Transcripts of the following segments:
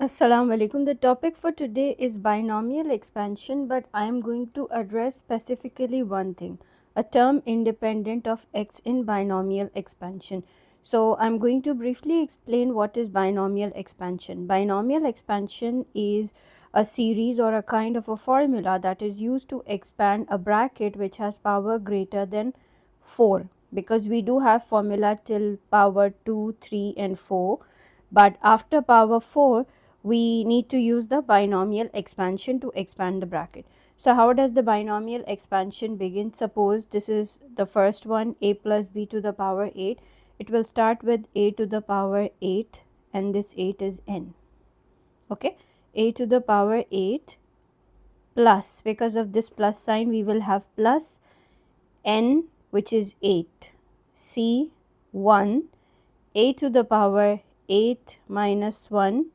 Assalamu alaikum. The topic for today is binomial expansion, but I am going to address specifically one thing, a term independent of x in binomial expansion. So I'm going to briefly explain what is binomial expansion. Binomial expansion is a series or a kind of a formula that is used to expand a bracket which has power greater than 4, because we do have formula till power 2, 3 and 4, but after power 4 we need to use the binomial expansion to expand the bracket. So how does the binomial expansion begin? Suppose this is the first one, a plus b to the power 8. It will start with a to the power 8 and this 8 is n. Okay, a to the power 8 plus, because of this plus sign we will have plus n, which is 8, c 1, a to the power 8 minus 1,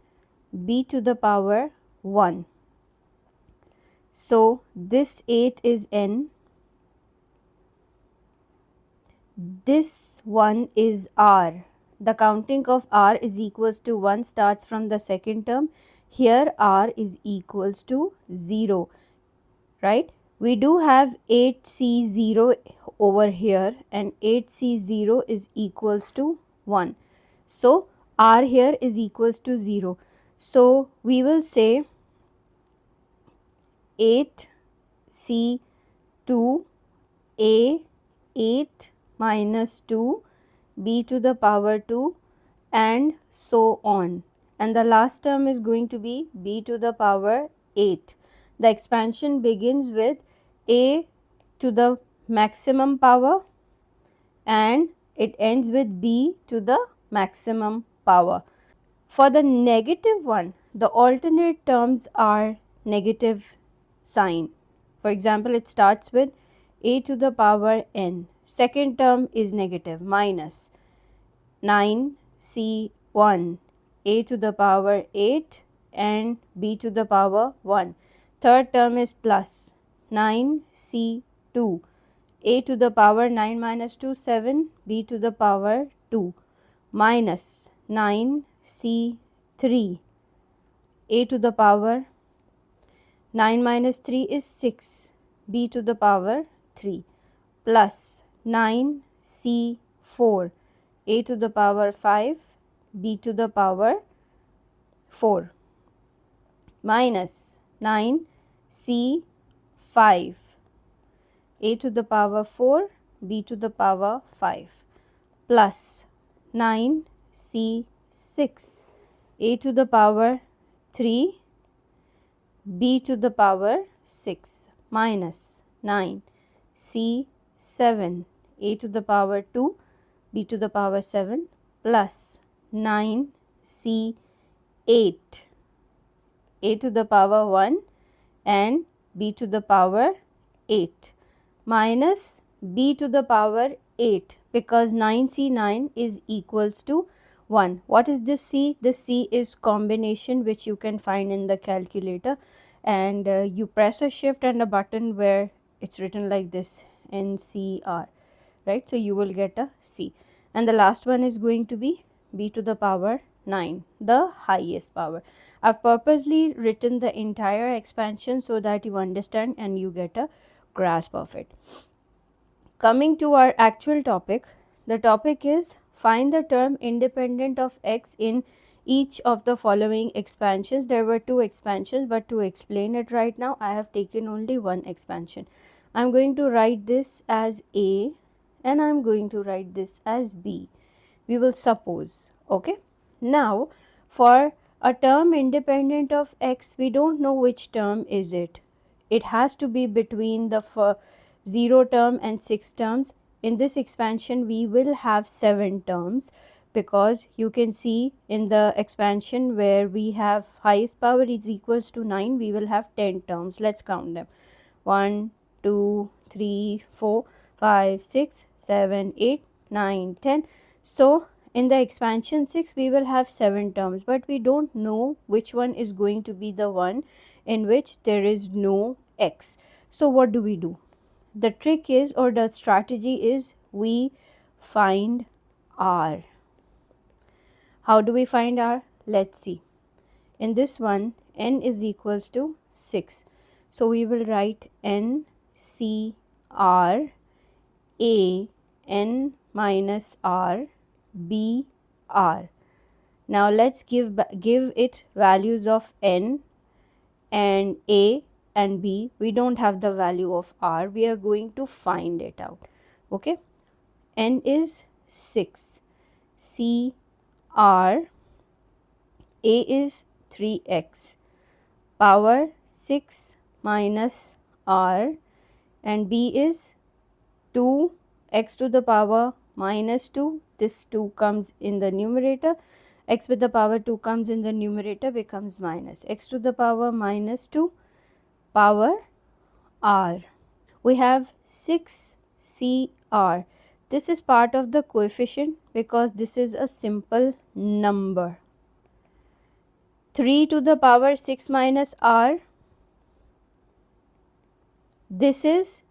b to the power 1. So this 8 is n, this 1 is r. The counting of r is equals to 1 starts from the second term. Here r is equals to 0, right? We do have 8c0 over here and 8c0 is equals to 1. So r here is equals to 0. So we will say 8c2 a 8 minus 2 b to the power 2 and so on, and the last term is going to be b to the power 8. The expansion begins with a to the maximum power and it ends with b to the maximum power. For the negative one, the alternate terms are negative sign. For example, it starts with a to the power n. Second term is negative, minus 9c1 a to the power 8 and b to the power 1. Third term is plus 9c2 a to the power 9 minus 2, 7, b to the power 2, minus 9c3 a to the power 9 minus 3 is 6, b to the power 3, plus 9c4 a to the power 5, b to the power 4, minus 9c5 a to the power 4, b to the power 5, plus 9c6 a to the power 3, b to the power 6, minus 9c7 a to the power 2, b to the power 7, plus 9c8 a to the power 1 and b to the power 8, minus b to the power 8, because 9c9 is equals to 1. What is this c? This c is combination which you can find in the calculator, and you press a shift and a button where it's written like this, NCR, right? So you will get a c, and the last one is going to be b to the power 9, the highest power. I've purposely written the entire expansion so that you understand and you get a grasp of it. Coming to our actual topic, the topic is find the term independent of x in each of the following expansions. There were 2 expansions, but to explain it right now, I have taken only one expansion. I'm going to write this as a and I'm going to write this as b. We will suppose, okay? Now, for a term independent of x, we don't know which term is it. It has to be between the 0 term and 6 terms. In this expansion, we will have 7 terms, because you can see in the expansion where we have highest power is equals to 9, we will have 10 terms. Let's count them. 1, 2, 3, 4, 5, 6, 7, 8, 9, 10. So in the expansion 6 we will have 7 terms, but we don't know which one is going to be the one in which there is no x. So what do we do? The trick is, or the strategy is, we find r. How do we find r? Let's see. in this one n is equals to 6. So we will write n c r a n minus r b r. Now let's give it values of n and a and b. We don't have the value of r. We are going to find it out. Okay. N is 6. C r a is 3x. Power 6 minus r, and b is 2 x to the power minus 2. This 2 comes in the numerator. X with the power 2 comes in the numerator, becomes minus x to the power minus 2 power r. We have 6cr. This is part of the coefficient because this is a simple number. 3 to the power 6 minus r. This is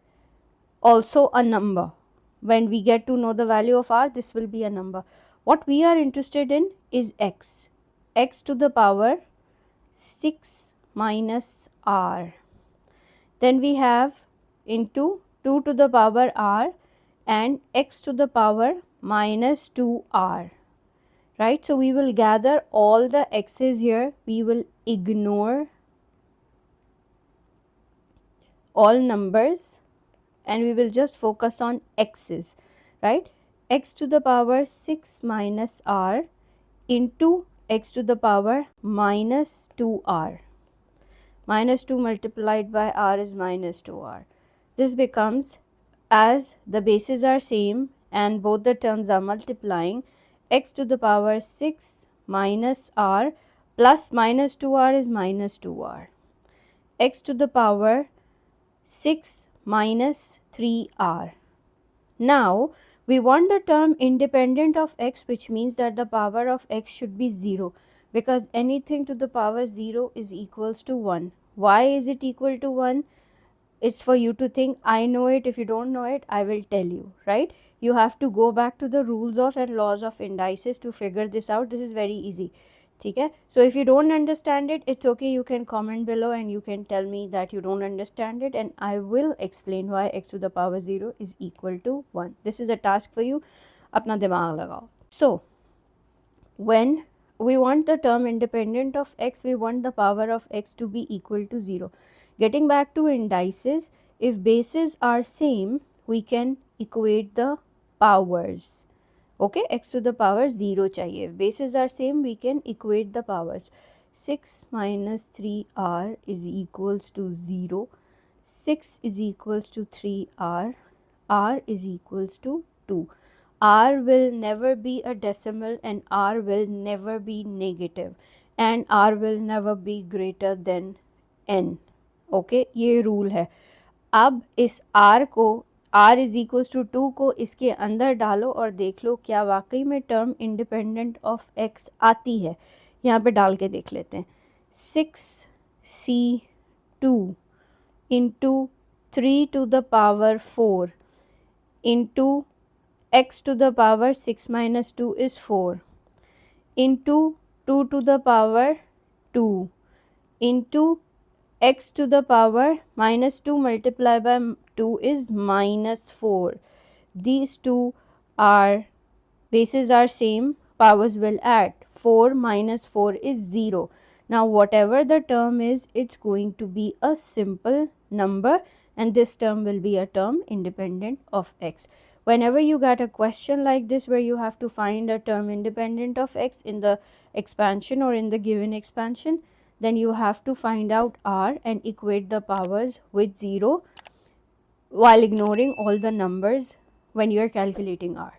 also a number. When we get to know the value of r, this will be a number. What we are interested in is x. X to the power 6 minus r. Then we have into 2 to the power r and x to the power minus 2r. Right? So we will gather all the x's here. We will ignore all numbers and we will just focus on x's. Right? X to the power 6 minus r into x to the power minus 2r. Minus 2 multiplied by r is minus 2r. This becomes, as the bases are same and both the terms are multiplying, x to the power 6 minus r plus minus 2r is minus 2r. X to the power 6 minus 3r. Now we want the term independent of x, which means that the power of x should be 0 because anything to the power 0 is equals to 1. Why is it equal to 1? It's for you to think. I know it. If you don't know it, I will tell you, right? You have to go back to the rules of and laws of indices to figure this out. This is very easy. Okay? So if you don't understand it, it's okay. You can comment below and you can tell me that you don't understand it and I will explain why x to the power 0 is equal to 1. This is a task for you. Apna dimag lagao. So when we want the term independent of x, we want the power of x to be equal to 0. Getting back to indices, if bases are same, we can equate the powers. Okay, x to the power 0 chahiye. If bases are same, we can equate the powers. 6 minus 3r is equals to 0. 6 is equals to 3r. R is equals to 2. R will never be a decimal and R will never be negative and R will never be greater than n. Okay ये rule है. अब इस r को r is equals to 2 को इसके अंदर डालो और देख लो क्या वाकई में टर्म इंडिपेंडेंट ऑफ x आती है. यहाँ पे डाल के देख लेते हैं. 6c2 into 3 to the power 4 into x to the power 6 minus 2 is 4 into 2 to the power 2 into x to the power minus 2 multiplied by 2 is minus 4. These two are bases are same, powers will add. 4 minus 4 is 0. Now whatever the term is, it's going to be a simple number and this term will be a term independent of x. Whenever you get a question like this where you have to find a term independent of x in the expansion or in the given expansion, then you have to find out r and equate the powers with 0 while ignoring all the numbers when you are calculating r.